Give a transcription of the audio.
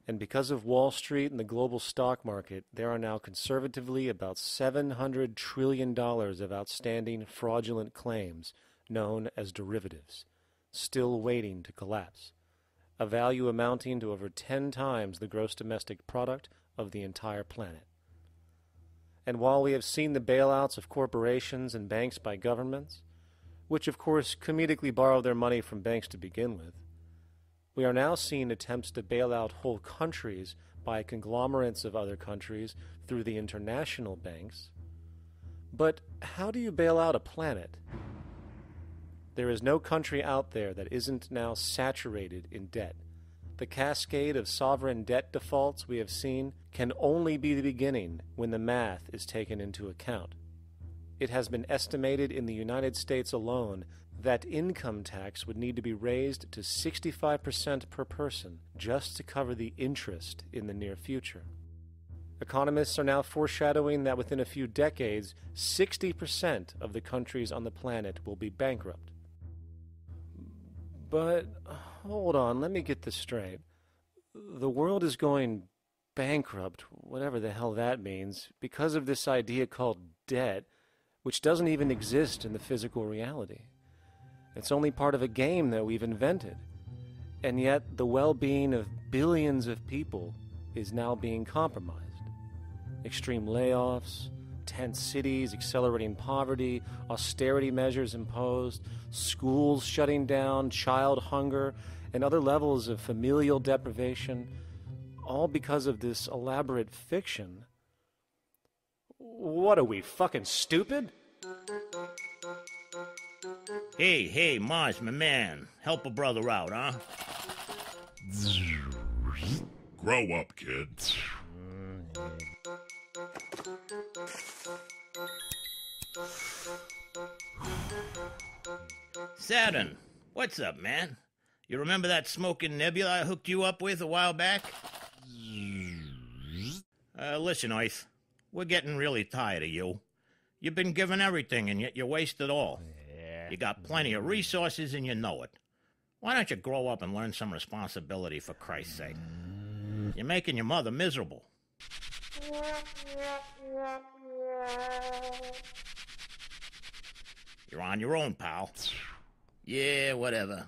And because of Wall Street and the global stock market, there are now conservatively about $700 trillion of outstanding fraudulent claims known as derivatives, still waiting to collapse, a value amounting to over 10 times the gross domestic product of the entire planet. And while we have seen the bailouts of corporations and banks by governments, which of course comedically borrow their money from banks to begin with, we are now seeing attempts to bail out whole countries by conglomerates of other countries through the international banks. But how do you bail out a planet? There is no country out there that isn't now saturated in debt. The cascade of sovereign debt defaults we have seen can only be the beginning when the math is taken into account. It has been estimated in the United States alone that income tax would need to be raised to 65% per person just to cover the interest in the near future. Economists are now foreshadowing that within a few decades, 60% of the countries on the planet will be bankrupt. But, hold on, let me get this straight. The world is going bankrupt, whatever the hell that means, because of this idea called debt, which doesn't even exist in the physical reality. It's only part of a game that we've invented. And yet, the well-being of billions of people is now being compromised. Extreme layoffs, tent cities, accelerating poverty, austerity measures imposed, schools shutting down, child hunger, and other levels of familial deprivation, all because of this elaborate fiction. What are we, fucking stupid? Hey, Mars, my man. Help a brother out, huh? Grow up, kid. Saturn, what's up, man? You remember that smoking nebula I hooked you up with a while back? Listen, Earth, we're getting really tired of you. You've been given everything, and yet you waste it all. You got plenty of resources, and you know it. Why don't you grow up and learn some responsibility, for Christ's sake? You're making your mother miserable. You're on your own, pal. Yeah, whatever.